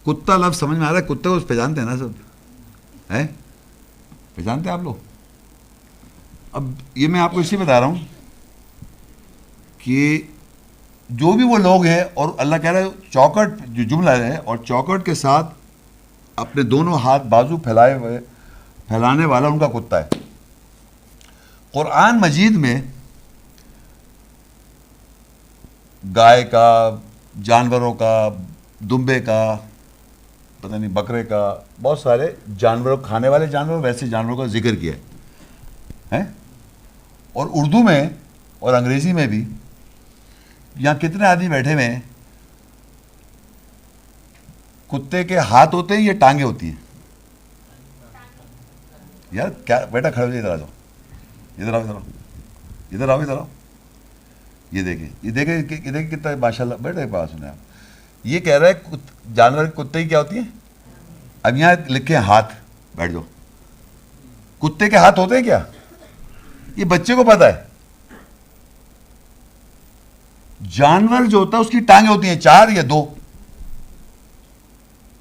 کتا لفظ سمجھ میں آ رہا ہے؟ کتے کو پہچانتے ہیں نا سب، ہے پہچانتے ہیں آپ لوگ؟ اب یہ میں آپ کو اس لیے بتا رہا ہوں کہ جو بھی وہ لوگ ہیں، اور اللہ کہہ رہا ہے چوکٹ جو جملہ ہے، اور چوکٹ کے ساتھ اپنے دونوں ہاتھ بازو پھیلانے والا ان کا کتا ہے۔ قرآن مجید میں گائے کا، جانوروں کا، دمبے کا، پتہ نہیں بکرے کا، بہت سارے جانوروں، کھانے والے جانور، ویسے جانوروں کا ذکر کیا ہے۔ اور اردو میں اور انگریزی میں بھی، یہاں کتنے آدمی بیٹھے ہوئے ہیں کتے کے ہاتھ ہوتے ہیں یا ٹانگیں ہوتی ہیں؟ یار کیا بیٹا کھڑے ہو جائے، ادھر آ جاؤ، ادھر آؤ، ادھر آؤ، ادھر آؤ، ادھر آؤ۔ یہ دیکھیں کتنا ماشاء اللہ بیٹا بات سنیں آپ۔ یہ کہہ رہا ہے جانور کتے کی کیا ہوتی ہیں؟ اب یہاں لکھے ہیں ہاتھ، بیٹھ جاؤ۔ کتے کے ہاتھ ہوتے ہیں کیا؟ یہ بچے کو پتا ہے۔ جانور جو ہوتا ہے اس کی ٹانگیں ہوتی ہیں 4 یا 2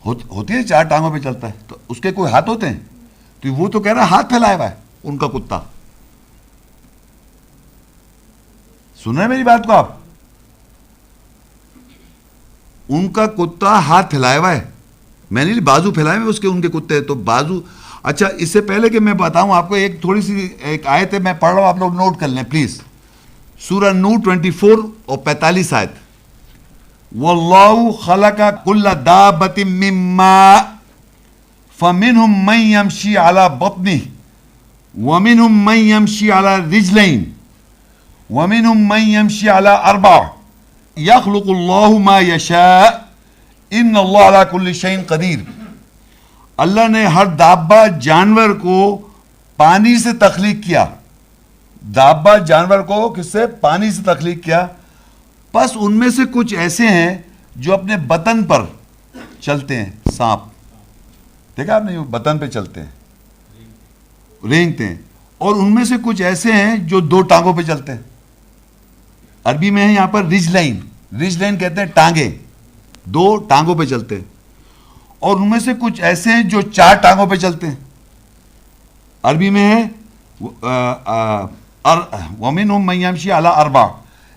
ہوتی ہے، 4 ٹانگوں پہ چلتا ہے، تو اس کے کوئی ہاتھ ہوتے ہیں؟ تو وہ تو کہہ رہا ہے ہاتھ پھیلایا ہوا ہے ان کا کتا۔ سن رہے ہیں میری بات کو آپ؟ ان کا کتا ہاتھ پھیلایا ہوا ہے، میں نہیں بازو پھیلائے ہوئے اس کے، ان کے کتے تو بازو۔ اچھا اس سے پہلے کہ میں بتاؤں آپ کو، ایک تھوڑی سی ایک آیت ہے میں پڑھ رہا ہوں، آپ لوگ نوٹ کر لیں پلیز۔ سورہ نور 24 اور 45 آیت۔ وَاللَّهُ خَلَقَ كُلَّ دَابَّةٍ مِّن مَّاءٍ فَمِنْهُم مَّن يَمْشِي عَلَى بَطْنِهِ وَمِنْهُم مَّن يَمْشِي عَلَى رِجْلَيْنِ وَمِنْهُم مَّن يَمْشِي عَلَى 4 يَخْلُقُ اللَّهُ مَا يَشَاءُ إِنَّ اللَّهَ عَلَى كُلِّ شَيْءٍ قَدِيرٌ۔ اللہ نے ہر دابہ جانور کو پانی سے تخلیق کیا۔ دابہ جانور کو کس سے؟ پانی سے تخلیق کیا۔ بس ان میں سے کچھ ایسے ہیں جو اپنے بطن پر چلتے ہیں، سانپ دیکھا آپ نے، بطن پہ چلتے ہیں، رینگتے ہیں۔ اور ان میں سے کچھ ایسے ہیں جو 2 ٹانگوں پہ چلتے ہیں۔ عربی میں ہے یہاں پر رجلین، رجلین کہتے ہیں ٹانگیں، 2 ٹانگوں پہ چلتے ہیں۔ اور ان میں سے کچھ ایسے ہیں جو 4 ٹانگوں پہ چلتے ہیں۔ عربی میں ہے وَمِنْهُم مَّن يَمْشِي عَلَى 4،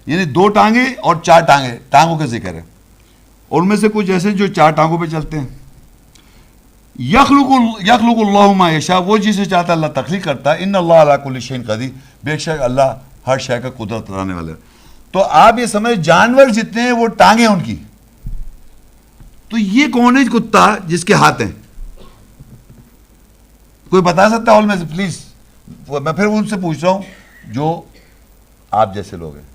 یعنی 2 ٹانگیں اور 4 ٹانگیں، ٹانگوں کا ذکر ہے۔ اور ان میں سے کچھ ایسے جو 4 ٹانگوں پہ چلتے ہیں۔ یخلق اللہ ما یشاء، وہ جسے چاہتا ہے اللہ تخلیق کرتا ہے۔ ان اللہ علی کل شیء قدیر، بے شک اللہ ہر شے کا قدرت رکھنے والا ہے۔ تو آپ یہ سمجھ، جانور جتنے ہیں وہ ٹانگیں ان کی، تو یہ کون ہے کتا جس کے ہاتھ ہیں؟ کوئی بتا سکتا ہے ہال میں سے پلیز؟ میں پھر ان سے پوچھ رہا ہوں جو آپ جیسے لوگ ہیں،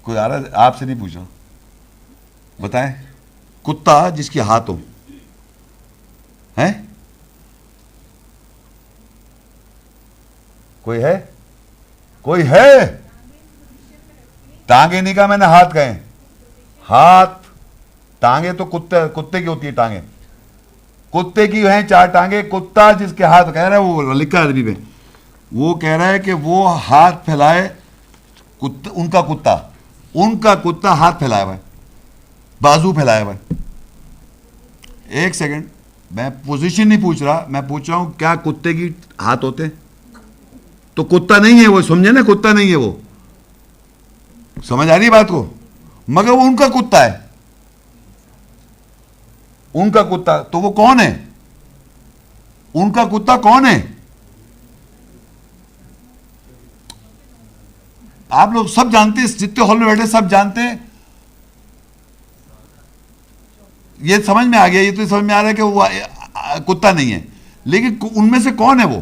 کوئی آ رہا ہے؟ آپ سے نہیں پوچھ رہا، بتائیں کتا جس کے ہاتھ ہو، ہیں؟ کوئی ہے؟ کوئی ہے؟ ٹانگیں نہیں کہا میں نے، ہاتھ کہیں۔ ہاتھ، ٹانگیں تو کتے کی ہوتی ہے، ٹانگیں کتے کی ہیں 4 ٹانگیں۔ کتا جس کے ہاتھ، کہہ رہا ہے وہ لکھا ہے عربی میں، وہ کہہ رہا ہے کہ وہ ہاتھ پھیلائے، ان کا کتا ہاتھ پھیلایا ہوا ہے، بازو پھیلایا ہوا ہے۔ ایک سیکنڈ، میں پوزیشن نہیں پوچھ رہا، میں پوچھ رہا ہوں کیا کتے کی ہاتھ ہوتے ہیں؟ تو کتا نہیں ہے وہ، سمجھے نا، کتا نہیں ہے وہ، سمجھ آ رہی ہے بات کو؟ مگر وہ ان کا کتا ہے، ان کا کتا۔ تو وہ کون ہے؟ ان کا کتا کون ہے؟ آپ لوگ سب جانتے ہیں، جتنے ہال میں بیٹھے سب جانتے ہیں، یہ سمجھ میں آ گیا، یہ تو سمجھ میں آ رہا ہے کہ وہ کتا نہیں ہے، لیکن ان میں سے کون ہے وہ؟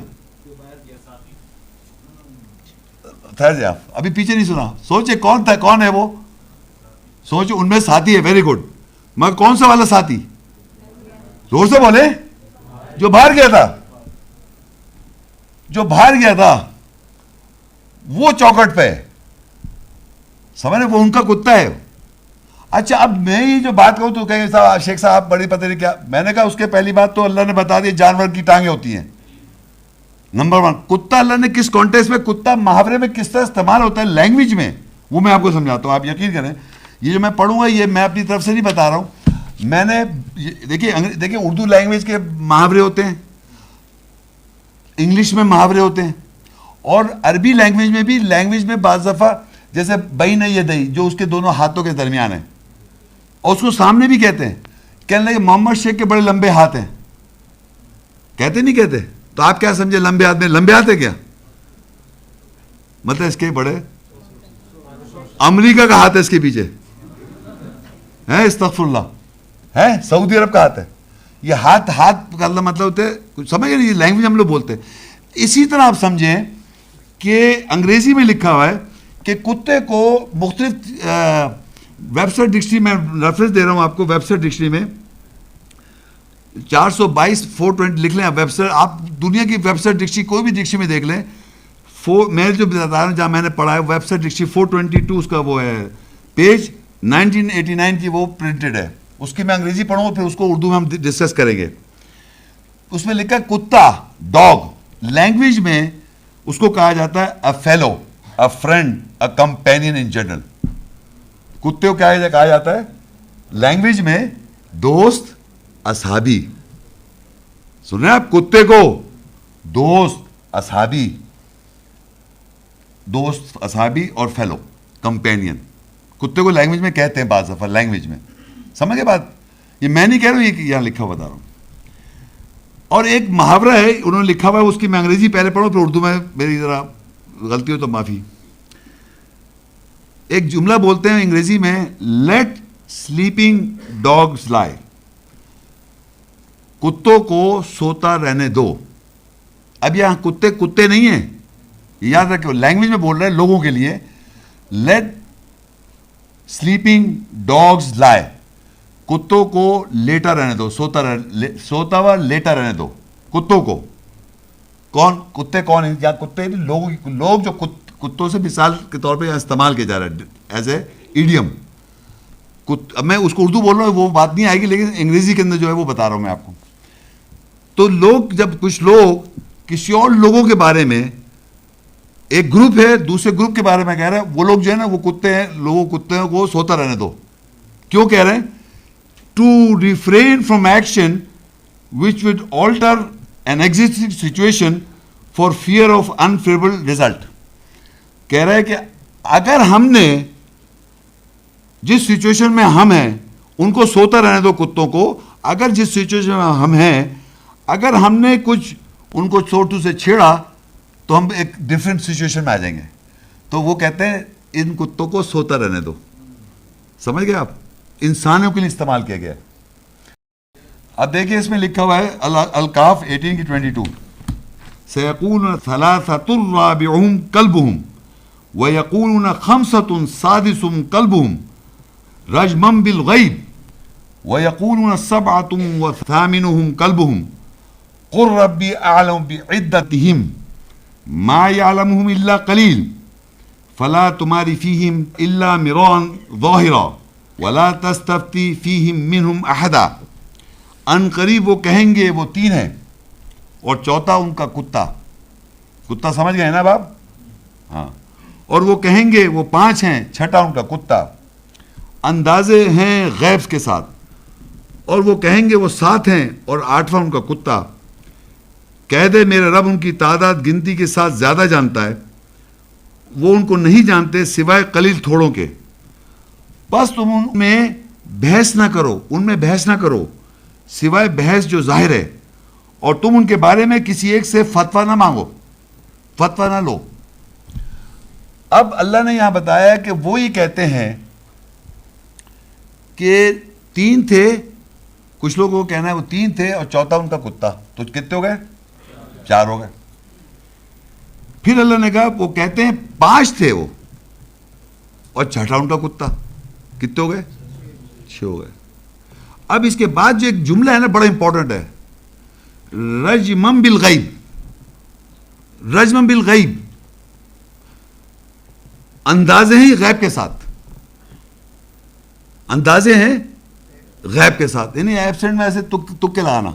ٹھہر جائے، آپ ابھی پیچھے نہیں سنا، سوچے کون تھا، کون ہے وہ؟ سوچے، ان میں ساتھی ہے، ویری گڈ، مگر کون سا والا ساتھی؟ زور سے بولے، جو باہر گیا تھا، جو باہر گیا تھا وہ چوکٹ پہ، سمجھ، وہ ان کا کتا ہے۔ اچھا اب میں یہ جو بات کہوں تو کہیں صاحب شیخ صاحب بڑی پتہ نہیں کیا، میں نے کہا اس کے پہلی بات تو اللہ نے بتا دی جانور کی ٹانگیں ہوتی ہیں، نمبر 1۔ کتا اللہ نے کس کانٹیکسٹ میں، کتا محاورے میں کس طرح استعمال ہوتا ہے لینگویج میں، وہ میں آپ کو سمجھاتا ہوں، آپ یقین کریں یہ جو میں پڑھوں گا یہ میں اپنی طرف سے نہیں بتا رہا ہوں. میں نے دیکھیے اردو لینگویج کے محاورے ہوتے ہیں, انگلش میں محاورے ہوتے ہیں, اور عربی لینگویج میں بھی لینگویج میں بعض دفعہ جیسے بین یدئی جو اس کے دونوں ہاتھوں کے درمیان ہے, اور اس کو سامنے بھی کہتے ہیں. کہنے لگے محمد شیخ کے بڑے لمبے ہاتھ ہیں, کہتے نہیں کہتے؟ تو آپ کیا سمجھے لمبے ہاتھ میں لمبے ہاتھ ہے کیا مطلب؟ اس کے بڑے امریکہ کا ہاتھ ہے اس کے پیچھے ہے, استغفر اللہ, ہے سعودی عرب کا ہاتھ ہے. یہ ہاتھ کا اللہ مطلب ہوتے ہیں, سمجھ نہیں, یہ لینگویج ہم لوگ بولتے ہیں. اسی طرح آپ سمجھیں کہ انگریزی میں لکھا ہوا ہے کہ کتے کو مختلف ویب سائٹ ڈکشنری میں ریفرنس دے رہا ہوں آپ کو, ویب سائٹ ڈکشنری میں 422/420 لکھ لیں ویب سائٹ, آپ دنیا کی ویب سائٹ ڈکشنری کوئی بھی ڈکشنری میں دیکھ لیں. میں جو بتا رہا ہوں جہاں میں نے پڑھا ہے ویب سائٹ ڈکشنری 422 اس کا وہ ہے پیج 1989 کی وہ پرنٹڈ ہے. اس کی میں انگریزی پڑھوں گا پھر اس کو اردو میں ہم ڈسکس کریں گے. اس میں لکھا کتا, ڈاگ, لینگویج میں اس کو کہا جاتا ہے a fellow, a friend, a companion in general. کتے کو کیا کہا جاتا ہے لینگویج میں؟ دوست, اصحابی. سن رہے ہیں آپ؟ کتے کو دوست, اصحابی, دوست, اصحابی اور فیلو, کمپینین. کتے کو لینگویج میں کہتے ہیں بعض دفعہ لینگویج میں. سمجھ گئے بات؟ یہ میں نہیں کہہ رہا ہوں, یہ یہاں لکھا ہوا بتا رہا ہوں. اور ایک محاورہ ہے انہوں نے لکھا ہوا ہے, اس کی میں انگریزی پہلے پڑھوں پھر اردو میں میری ذرا غلطی ہو تو معافی. ایک جملہ بولتے ہیں انگریزی میں, لیٹ سلیپنگ ڈاگز لائی, کتوں کو سوتا رہنے دو. اب یہاں کتے نہیں ہیں, یاد رکھو لینگویج میں بول رہے ہیں لوگوں کے لیے. لیٹ سلیپنگ ڈاگز لائی, کتوں کو لیٹا رہنے دو, سوتا ہوا لیٹا رہنے دو کتوں کو. کون کتے؟ کون ہیں یا کتے؟ لوگ جو کتوں سے مثال کے طور پہ استعمال کیا جا رہا ہے ایز اے ایڈیم. اب میں اس کو اردو بول رہا ہوں وہ بات نہیں آئے گی, لیکن انگریزی کے اندر جو ہے وہ بتا رہا ہوں میں آپ کو. تو لوگ جب کچھ لوگ کسی اور لوگوں کے بارے میں, ایک گروپ ہے دوسرے گروپ کے بارے میں کہہ رہا ہے, وہ لوگ جو ہے نا وہ کتے ہیں, کتے کو سوتا رہنے دو. کیوں کہہ رہے ہیں؟ To refrain from action which would alter an existing situation for fear of unfavourable result. کہہ رہا ہے کہ اگر ہم نے جس سچویشن میں ہم ہیں ان کو سوتا رہنے دو کتوں کو, اگر جس سچویشن میں ہم ہیں اگر ہم نے کچھ ان کو چھوٹو سے چھیڑا تو ہم ایک ڈفرینٹ سچویشن میں آ جائیں گے. تو وہ کہتے ہیں ان کتوں کو سوتا رہنے دو. سمجھ گئے آپ؟ انسانوں کے لیے استعمال کیا گیا. اب دیکھیں اس میں لکھا ہوا ہے الکاف 18 کی 22, سیقولون ثلاثۃ رابعہم کلبہم ویقولون خمسۃ سادسہم کلبہم رجما بالغیب ویقولون سبعۃ وثامنہم کلبہم قل ربی اعلم بعدتہم ما یعلمہم الا قلیل فلا تماری فیہم الا مراء ظاہرا ولا تستفتی فیہم منہم احدا. ان قریب وہ کہیں گے وہ 3 ہیں اور چوتھا ان کا کتا سمجھ گئے نا باپ؟ ہاں. اور وہ کہیں گے وہ 5 ہیں, چھٹا ان کا کتا. اندازے ہیں غیب کے ساتھ, اور وہ کہیں گے وہ 7 ہیں اور 8واں ان کا کتا. کہہ دے میرے رب ان کی تعداد گنتی کے ساتھ زیادہ جانتا ہے, وہ ان کو نہیں جانتے سوائے قلیل تھوڑوں کے. بس تم ان میں بحث نہ کرو سوائے بحث جو ظاہر ہے, اور تم ان کے بارے میں کسی ایک سے فتویٰ نہ مانگو, فتویٰ نہ لو. اب اللہ نے یہاں بتایا کہ وہ یہ کہتے ہیں کہ 3 تھے, کچھ لوگوں کو کہنا ہے وہ 3 تھے اور چوتھا ان کا کتا, تو کتنے ہو گئے؟ 4 ہو گئے. پھر اللہ نے کہا وہ کہتے ہیں 5 تھے وہ اور چھٹا ان کا کتا, کتنے ہو گئے؟ 6 ہو گئے. اب اس کے بعد جو ایک جملہ ہے نا بڑا امپورٹنٹ ہے, رجمم بالغیب. رجمم بالغیب اندازے ہیں غیب کے ساتھ, اندازے ہیں غیب کے ساتھ, یعنی ایبسنٹ میں ایسے تکے لگانا.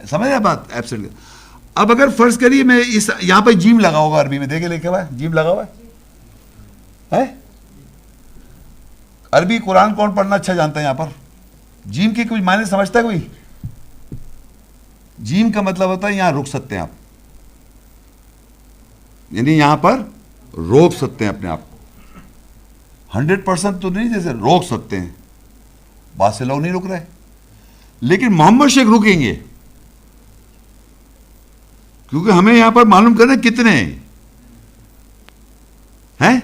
سمجھ رہے بات؟ ایبسنٹ. اب اگر فرض کریے میں اس یہاں پہ جیم لگا ہوگا عربی میں, دیکھے لکھا ہوا ہے جیم لگا ہوا ہے, عربی قرآن کون پڑھنا اچھا جانتا ہے یہاں پر؟ جیم کے کوئی معنی سمجھتا ہے کوئی؟ جیم کا مطلب ہوتا ہے یہاں رک سکتے ہیں آپ، یعنی یہاں پر روک سکتے ہیں اپنے آپ کو. 100% تو نہیں، جیسے روک سکتے ہیں، بہت سے لوگ نہیں رک رہے، لیکن محمد شیخ رکیں گے، کیونکہ ہمیں یہاں پر معلوم کرنا کتنے ہیں.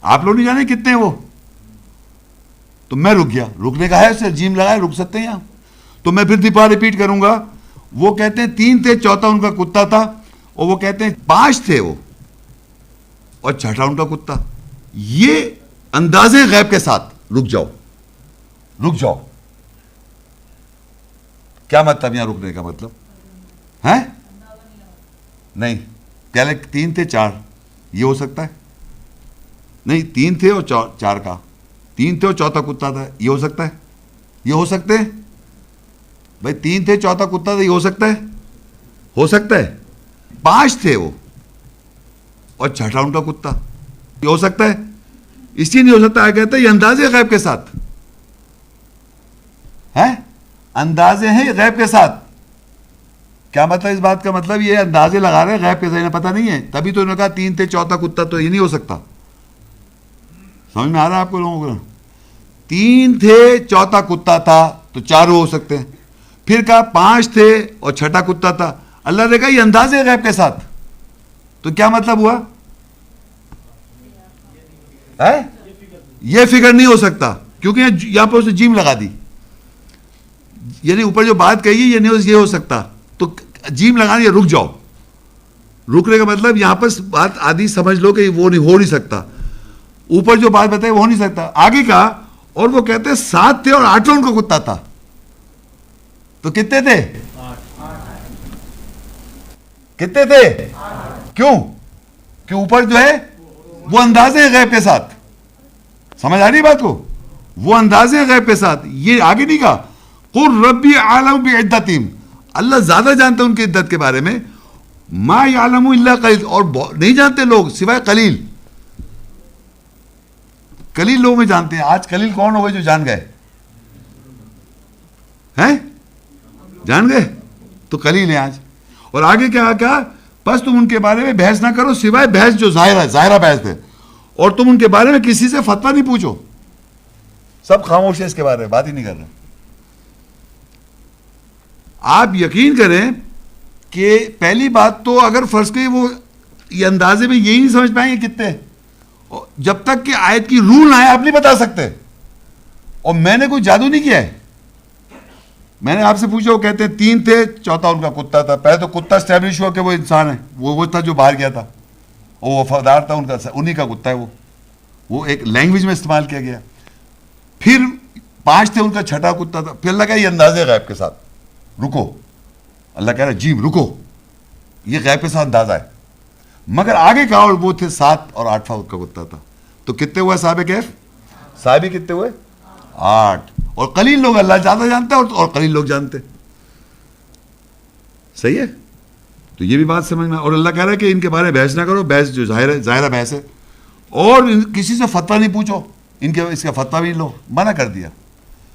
آپ لوگ نہیں جانے کتنے ہیں وہ، تو میں رک گیا، رکنے کا ہے، صرف جیم لگائے رک سکتے ہیں یہاں. تو میں پھر دوبارہ ریپیٹ کروں گا. وہ کہتے ہیں 3 تھے، چوتھا ان کا کتا تھا، اور وہ کہتے ہیں 5 تھے وہ، اور چھٹا ان کا کتا. یہ اندازے غیب کے ساتھ رک جاؤ، رک جاؤ. کیا مطلب یہاں رکنے کا مطلب ہے؟ نہیں، پہلے 3 تھے 4، یہ ہو سکتا ہے؟ نہیں، 3 تھے اور 4 کا، 3 تھے اور چوتھا کتا تھا، یہ ہو سکتا ہے؟ یہ ہو سکتے ہیں بھائی؟ 3 تھے چوتھا کتا تھا، یہ ہو سکتا ہے؟ ہو سکتا ہے. 5 تھے وہ اور چھٹا ان کا کتا، یہ ہو سکتا ہے؟ اس لیے نہیں ہو سکتا. کہتا ہے یہ اندازے غیب کے ساتھ ہے، اندازے ہیں غیب کے ساتھ. کیا مطلب اس بات کا؟ مطلب یہ اندازے لگا رہے ہیں غیب کے ساتھ، انہیں پتہ نہیں ہے، تبھی تو انہوں نے کہا 3 تھے چوتھا کتا، تو یہ نہیں ہو سکتا. سمجھ میں آ رہا ہے آپ کو لوگوں کو؟ 3 تھے چوتھا کتا تھا تو 4 ہو سکتے ہیں. پھر کہا 5 تھے اور چھٹا کتا تھا. اللہ نے کہا یہ اندازے غیب کے ساتھ، تو کیا مطلب ہوا؟ یہ فکر نہیں ہو سکتا، کیونکہ یہاں پر اسے جیم لگا دی، یعنی اوپر جو بات کہی ہے یہ ہو سکتا، تو جیم لگانا، یہ رک جاؤ. رکنے کا مطلب یہاں پر بات آدھی سمجھ لو کہ وہ نہیں ہو نہیں سکتا. اوپر جو بات بتائی وہ ہو نہیں سکتا. آگے کہا، اور وہ کہتے ہیں 7 تھے اور 8 ان کا کتا تھا. تو کتنے تھے؟ کتنے تھے؟ کیوں؟ کہ اوپر جو ہے وہ اندازے غیب کے ساتھ. سمجھ آ رہی بات کو؟ وہ اندازے غیب کے ساتھ. یہ آگے نہیں کہا قل ربی اعلم بعدتہم، اللہ زیادہ جانتا ہے ان کی عدت کے بارے میں. ما یعلم الا قلیل، اور نہیں جانتے لوگ سوائے قلیل. قلیل لوگ میں جانتے ہیں. آج قلیل کون ہو گئے جو جان گئے ہیں؟ جان گئے تو قلیل ہیں آج. اور آگے کیا کہا؟ بس تم ان کے بارے میں بحث نہ کرو سوائے بحث جو ظاہرہ بحث ہے، اور تم ان کے بارے میں کسی سے فتویٰ نہیں پوچھو. سب خاموش ہے اس کے بارے میں، بات ہی نہیں کر رہے. آپ یقین کریں کہ پہلی بات تو اگر فرض کریں وہ یہ اندازے میں یہی نہیں سمجھ پائیں گے کتنے، جب تک کہ آیت کی روح نہ آئے آپ نہیں بتا سکتے. اور میں نے کوئی جادو نہیں کیا ہے. میں نے آپ سے پوچھا، وہ کہتے ہیں 3 تھے چوتھا ان کا کتا تھا. پہلے تو کتا اسٹیبلش ہوا کہ وہ انسان ہے، وہ تھا جو باہر گیا تھا، وہ وفادار تھا ان کا، انہی کا کتا ہے وہ ایک لینگویج میں استعمال کیا گیا. پھر 5 تھے ان کا چھٹا کتا تھا. پھر اللہ کہا یہ اندازے غیب کے ساتھ رکو. اللہ کہہ رہا ہے جیم رکو، یہ غیب کے ساتھ اندازہ ہے. مگر آگے کہا اور وہ تھے 7 اور 8 کا کتا تھا. تو کتنے ہوئے صاحب کیف؟ صاحبی کتنے ہوئے؟ 8. اور قلیل لوگ اللہ زیادہ جانتا ہے اور قلیل لوگ جانتے. صحیح ہے؟ تو یہ بھی بات سمجھنا. اور اللہ کہہ رہا ہے کہ ان کے بارے میں بحث نہ کرو، بحث جو ظاہرہ بحث ہے، اور کسی سے فتویٰ نہیں پوچھو، اس کا فتویٰ بھی لو، منع کر دیا.